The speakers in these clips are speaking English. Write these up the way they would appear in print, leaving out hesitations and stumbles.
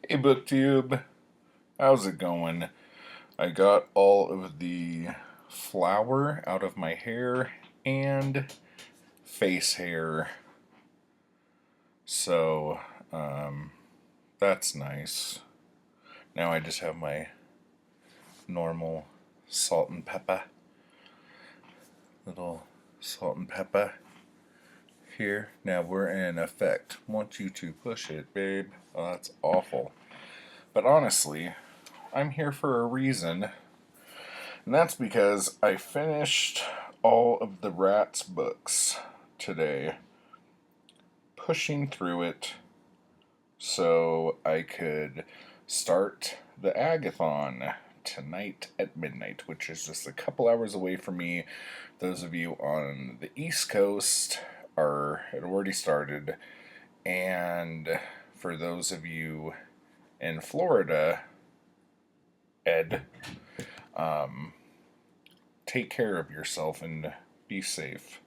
Hey BookTube, how's it going? I got all of the flour out of my hair and face hair, so um, that's nice. Now I just have my normal salt and pepper, little salt and pepper here. Now we're in effect. Want you to push it, babe. Oh, that's awful. But honestly, I'm here for a reason. And that's because I finished all of the Rats books today, pushing through it so I could start the Agathon tonight at midnight, which is just a couple hours away from me. Those of you on the East Coast had already started, and for those of you in Florida, Ed, um, take care of yourself and be safe.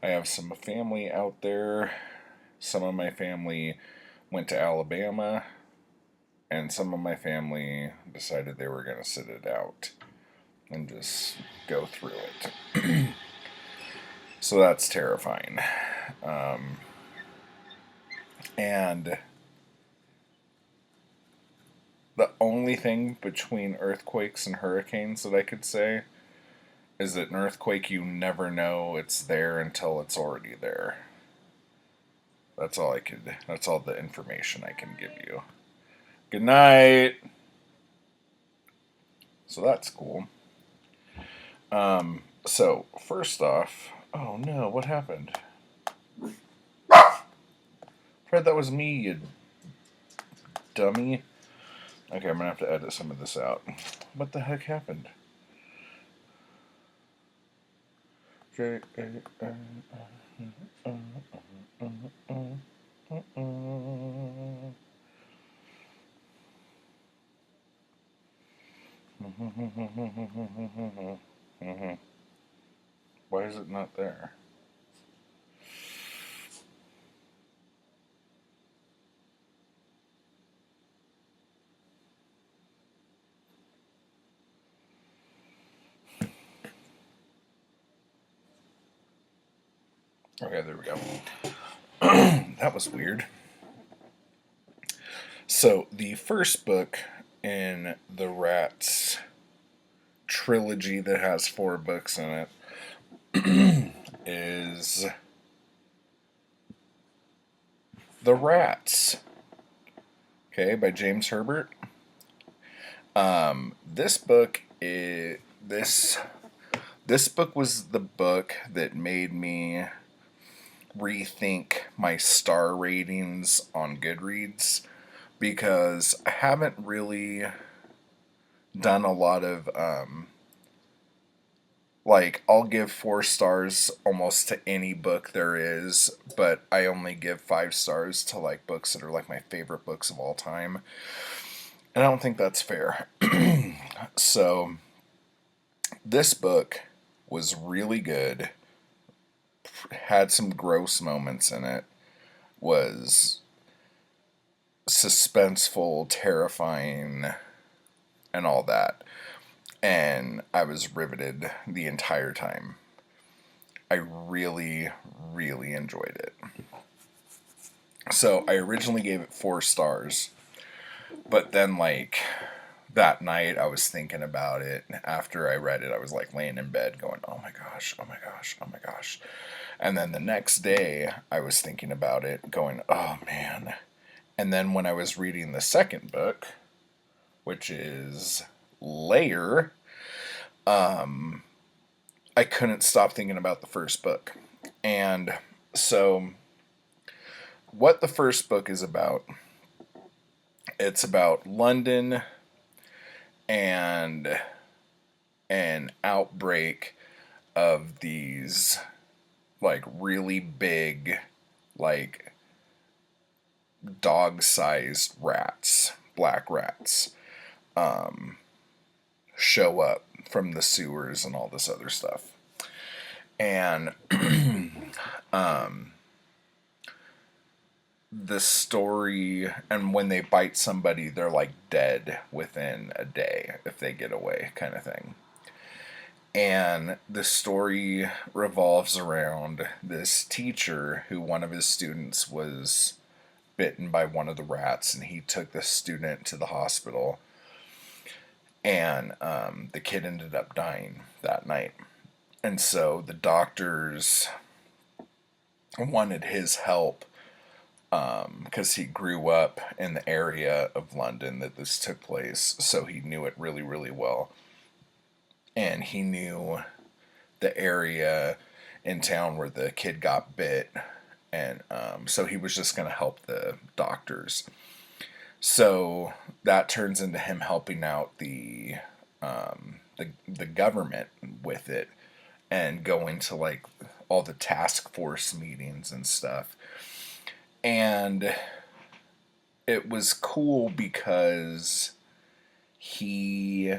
I have some family out there. Some of my family went to Alabama, and some of my family decided they were going to sit it out and just go through it. So that's terrifying. Um, and the only thing between earthquakes and hurricanes that I could say is that an earthquake, you never know it's there until it's already there. That's all the information I can give you. Good night. So that's cool. So first off, oh no, what happened? Fred, that was me, you dummy. Okay, I'm gonna have to edit some of this out. What the heck happened? Why is it not there? Okay, there we go. That was weird. So, the first book in the Rats trilogy that has 4 books in it is The Rats, okay, by James Herbert. This book is this book was the book that made me rethink my star ratings on Goodreads, because I haven't really done a lot of like, I'll give 4 stars almost to any book there is, but I only give 5 stars to like books that are like my favorite books of all time. And I don't think that's fair. So this book was really good, had some gross moments in it, was suspenseful, terrifying, and all that. And I was riveted the entire time. I really, really enjoyed it. So I originally gave it 4 stars, but then like that night I was thinking about it. After I read it, I was like laying in bed going, oh my gosh, oh my gosh, oh my gosh. And then the next day I was thinking about it going, oh man. And then when I was reading the second book, which is Lair, I couldn't stop thinking about the first book. And so what the first book is about, it's about London and an outbreak of these like really big, like dog-sized rats, black rats, show up from the sewers and all this other stuff. And the story, and when they bite somebody, they're like dead within a day if they get away, kind of thing. And the story revolves around this teacher who one of his students was bitten by one of the rats, and he took the student to the hospital, and the kid ended up dying that night. And so the doctors wanted his help because he grew up in the area of London that this took place, so he knew it really, really well. And he knew the area in town where the kid got bit, and so he was just going to help the doctors. So that turns into him helping out the government with it, and going to like all the task force meetings and stuff. And it was cool because he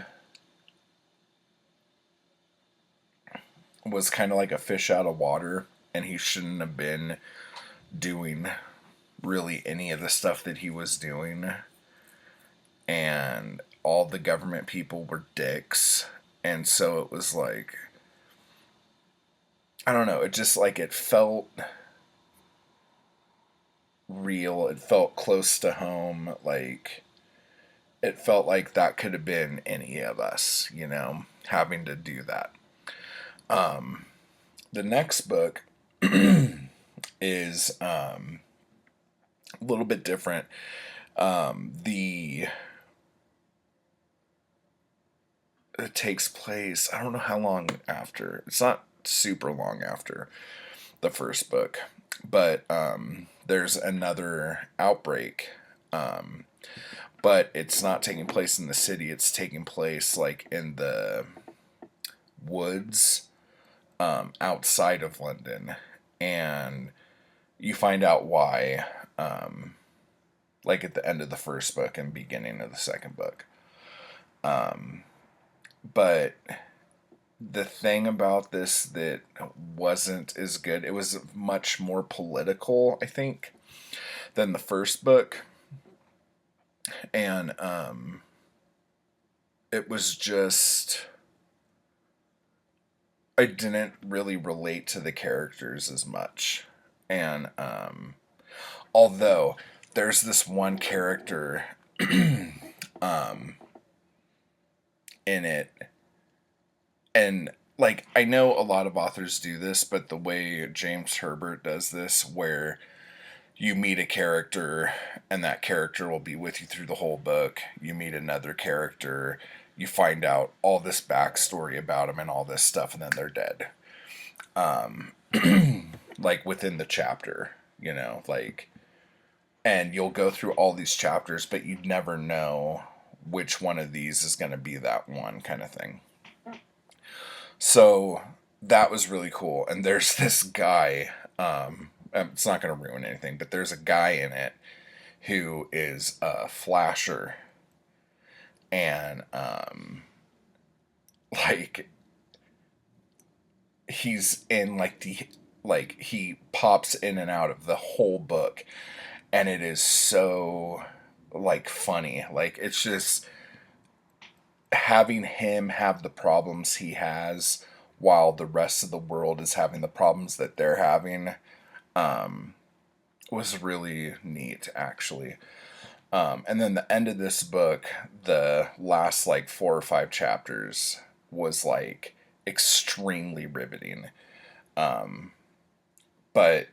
was kind of like a fish out of water, and he shouldn't have been doing really any of the stuff that he was doing. And all the government people were dicks. And so it was like, I don't know, it just like it felt real. It felt close to home. Like, it felt like that could have been any of us, having to do that. The next book is a little bit different. The It takes place, I don't know how long after. It's not super long after the first book, but there's another outbreak. But it's not taking place in the city. It's taking place like in the woods outside of London, and you find out why, like at the end of the first book and beginning of the second book. But the thing about this that wasn't as good, it was much more political, I think, than the first book. And it was just, I didn't really relate to the characters as much. And although there's this one character in it, and like I know a lot of authors do this, but the way James Herbert does this, where you meet a character and that character will be with you through the whole book. You meet another character, you find out all this backstory about them and all this stuff, and then they're dead. Like within the chapter, like, and you'll go through all these chapters, but you'd never know which one of these is going to be that one, kind of thing. So that was really cool. And there's this guy, it's not going to ruin anything, but there's a guy in it who is a flasher. And, like, he's in, like, he pops in and out of the whole book. And it is so, like, funny. Like, it's just having him have the problems he has while the rest of the world is having the problems that they're having, was really neat, actually. And then the end of this book, the last like 4 or 5 chapters, was like extremely riveting. But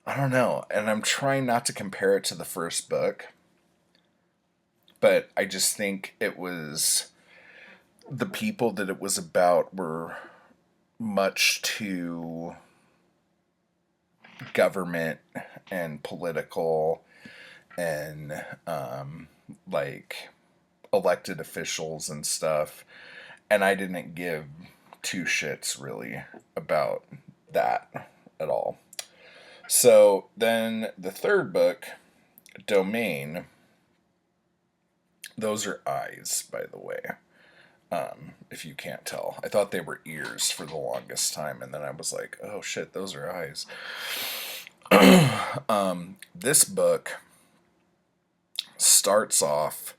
I don't know, and I'm trying not to compare it to the first book, but I just think it was, the people that it was about were much too government and political, and like elected officials and stuff, and I didn't give two shits really about that at all. So then the third book, Domain, those are eyes, by the way. If you can't tell, I thought they were ears for the longest time, and then I was like, oh shit, those are eyes. This book starts off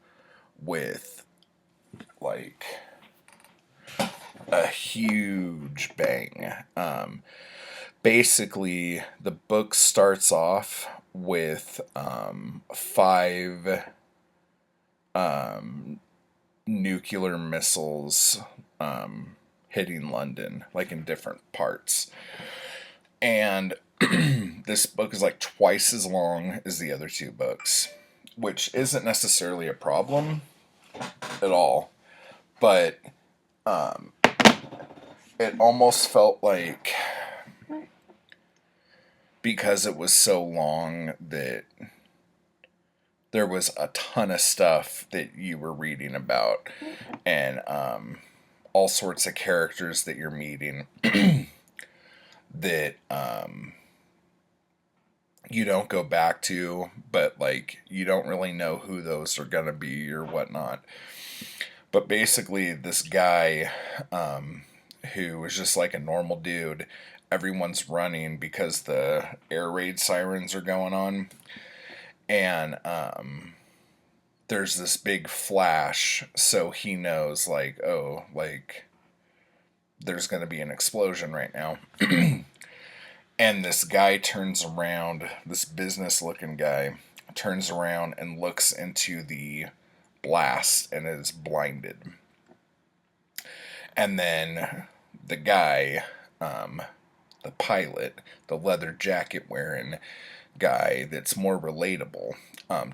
with like a huge bang. Basically, the book starts off with five nuclear missiles hitting London, like in different parts. And this book is like twice as long as the other two books, which isn't necessarily a problem at all. But it almost felt like, because it was so long, that there was a ton of stuff that you were reading about, and all sorts of characters that you're meeting that you don't go back to, but like you don't really know who those are gonna be or whatnot. But basically, this guy who was just like a normal dude, everyone's running because the air raid sirens are going on, and there's this big flash, so he knows like, oh, like there's gonna be an explosion right now. And this guy turns around, this business looking guy turns around and looks into the blast and is blinded. And then the guy, the pilot, the leather jacket wearing guy that's more relatable,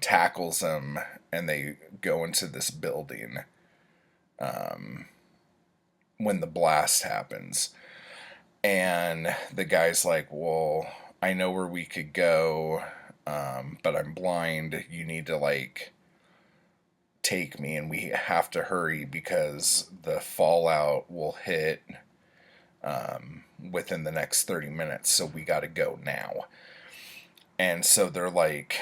tackles him, and they go into this building when the blast happens. And the guy's like, well, I know where we could go, but I'm blind. You need to, like, take me, and we have to hurry because the fallout will hit within the next 30 minutes, so we got to go now. And so they're, like,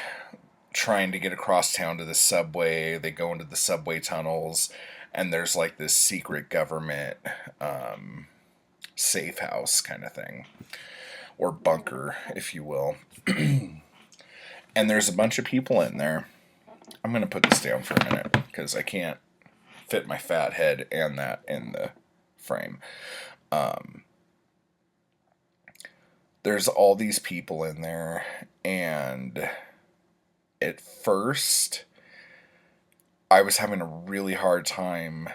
trying to get across town to the subway. They go into the subway tunnels, and there's, like, this secret government safe house kind of thing, or bunker, if you will. And there's a bunch of people in there. I'm going to put this down for a minute because I can't fit my fat head and that in the frame. There's all these people in there, and at first I was having a really hard time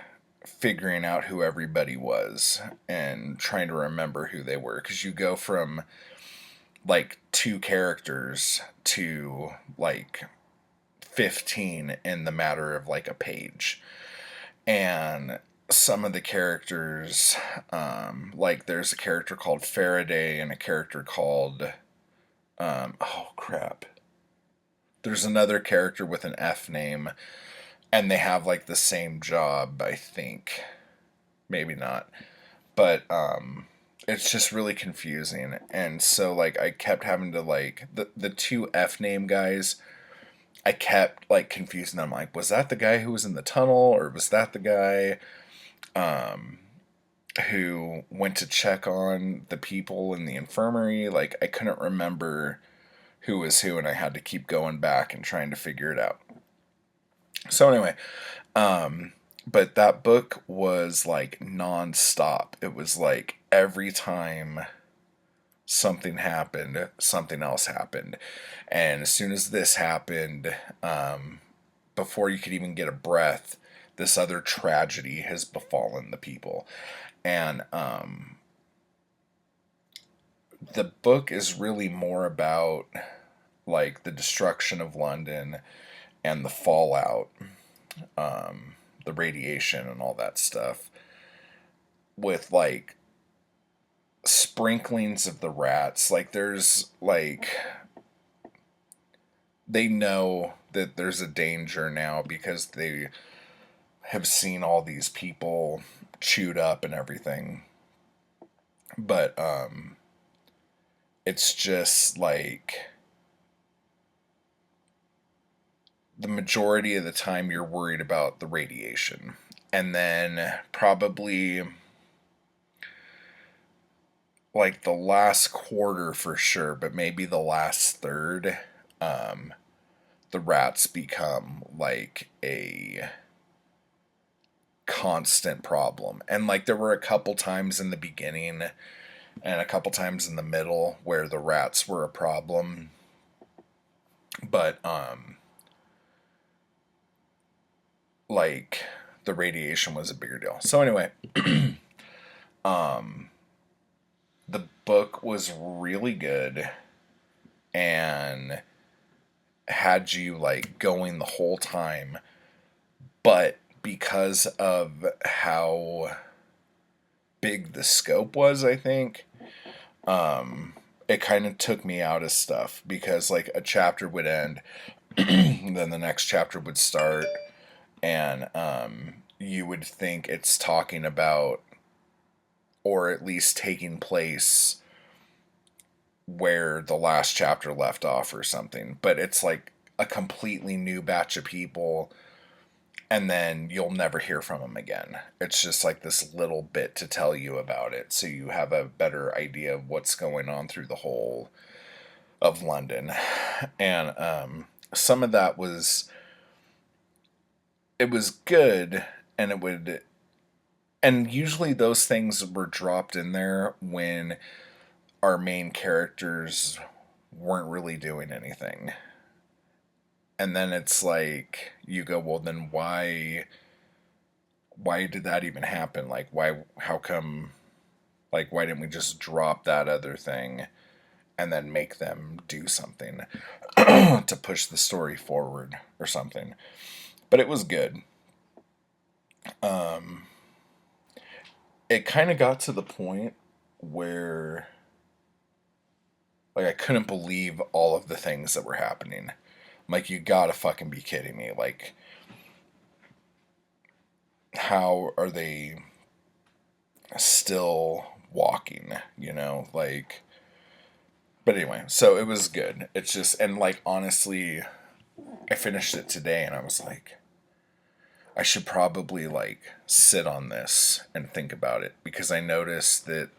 figuring out who everybody was and trying to remember who they were, because you go from like 2 characters to like 15 in the matter of like a page. And some of the characters, like there's a character called Faraday and a character called oh crap, there's another character with an F name, and they have like the same job, I think. Maybe not. But it's just really confusing. And so like I kept having to like the 2 F name guys, I kept like confusing them. Like, was that the guy who was in the tunnel, or was that the guy who went to check on the people in the infirmary? Like, I couldn't remember who was who, and I had to keep going back and trying to figure it out. So anyway, but that book was like non-stop. It was like every time something happened, something else happened. And as soon as this happened, before you could even get a breath, this other tragedy has befallen the people. And the book is really more about like the destruction of London and the fallout, the radiation and all that stuff, with like sprinklings of the rats. Like there's like, they know that there's a danger now because they have seen all these people chewed up and everything. But it's just like the majority of the time you're worried about the radiation. And then probably like the last quarter for sure, but maybe the last third, the rats become like a constant problem. And like there were a couple times in the beginning and a couple times in the middle where the rats were a problem, but like the radiation was a bigger deal. So anyway, um the book was really good and had you like going the whole time, but because of how big the scope was, I think, it kind of took me out of stuff because like a chapter would end, then the next chapter would start, and you would think it's talking about or at least taking place where the last chapter left off or something, but it's like a completely new batch of people, and then you'll never hear from them again. It's just like this little bit to tell you about it so you have a better idea of what's going on through the whole of London. And some of that was, it was good, and it would, and usually those things were dropped in there when our main characters weren't really doing anything. And then it's like you go, well then why did that even happen? Like how come, like why didn't we just drop that other thing and then make them do something to push the story forward or something? But it was good. Um it kind of got to the point where like I couldn't believe all of the things that were happening. I'm like, you gotta fucking be kidding me. Like, how are they still walking, you know? Like, but anyway, so it was good. It's just, and like, honestly, I finished it today and I was like, I should probably like sit on this and think about it because I noticed that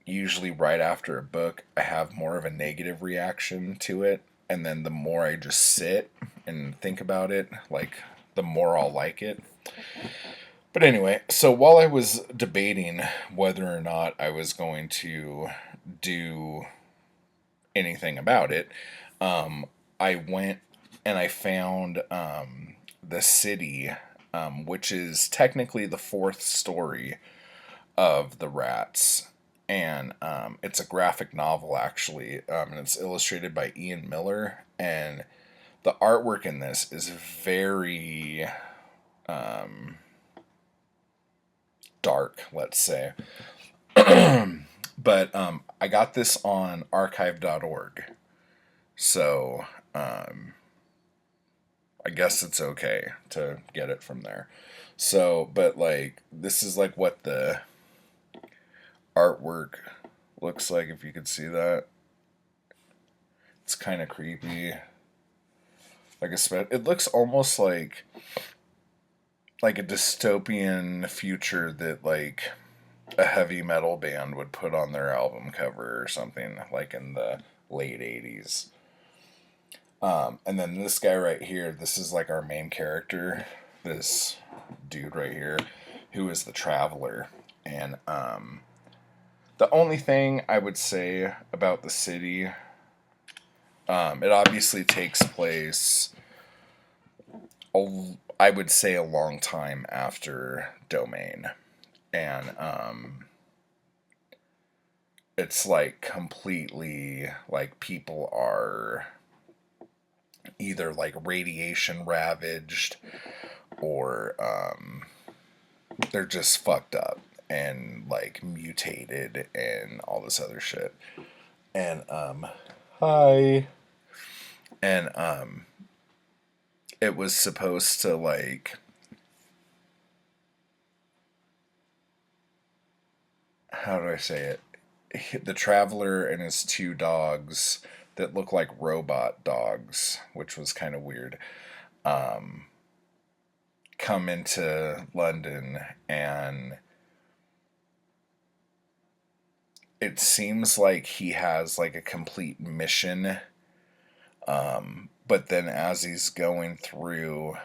usually right after a book, I have more of a negative reaction to it. And then the more I just sit and think about it, like, the more I'll like it. But anyway, so while I was debating whether or not I was going to do anything about it, I went and I found the city, which is technically the fourth story of the Rats. And it's a graphic novel, actually, and it's illustrated by Ian Miller. And the artwork in this is very dark, let's say. But I got this on archive.org. So I guess it's okay to get it from there. So, but like, this is like what the artwork looks like, if you could see that. It's kind of creepy. Like it looks almost like a dystopian future that like a heavy metal band would put on their album cover or something, like in the late 80s. And then this guy right here, this is like our main character, this dude right here, who is the traveler. And the only thing I would say about the city, it obviously takes place, I would say, a long time after Domain. And it's like completely like people are either like radiation ravaged or they're just fucked up and like mutated and all this other shit. And hi. And it was supposed to like, how do I say it? The traveler and his two dogs that look like robot dogs, which was kind of weird, come into London, and it seems like he has like a complete mission, but then as he's going through,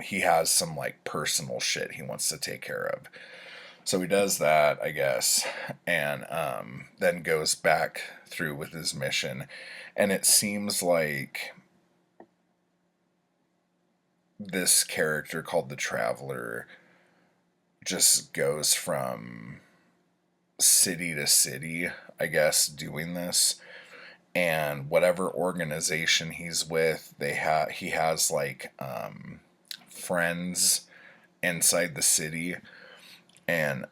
he has some like personal shit he wants to take care of. So he does that, I guess, and then goes back through with his mission. And it seems like this character called the Traveler just goes from city to city, I guess, doing this. And whatever organization he's with, he has like friends inside the city, and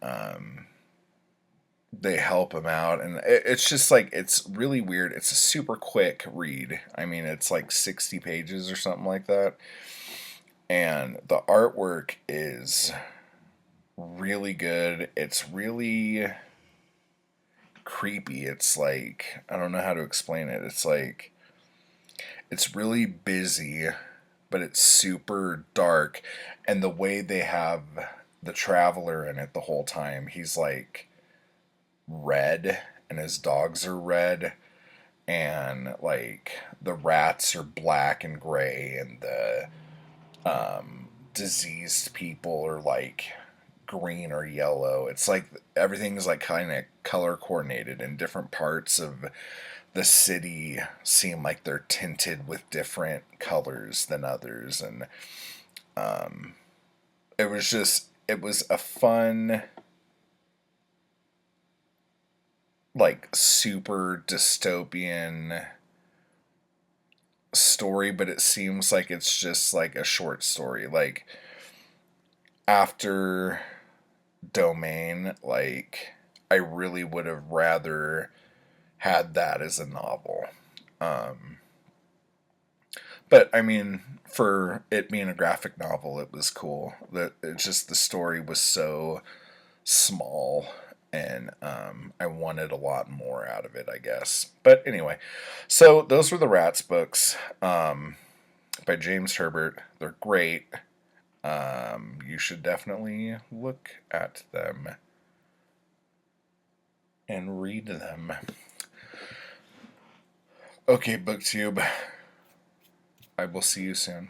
they help him out, and it's just like it's really weird. It's a super quick read. I mean, it's like 60 pages or something like that, and the artwork is really good. It's really creepy. It's like, I don't know how to explain it. It's like it's really busy, but it's super dark, and the way they have the Traveler in it the whole time, he's like red, and his dogs are red, and like the rats are black and gray, and the diseased people are like green or yellow. It's like everything's like kind of color coordinated, and different parts of the city seem like they're tinted with different colors than others. And it was a fun, like super dystopian story, but it seems like it's just like a short story. Like after Domain, like I really would have rather had that as a novel. Um, but I mean, for it being a graphic novel, it was cool. That it just the story was so small, and I wanted a lot more out of it, I guess. But anyway, so those were the Rats books, by James Herbert. They're great. You should definitely look at them and read them. Okay, BookTube. I will see you soon.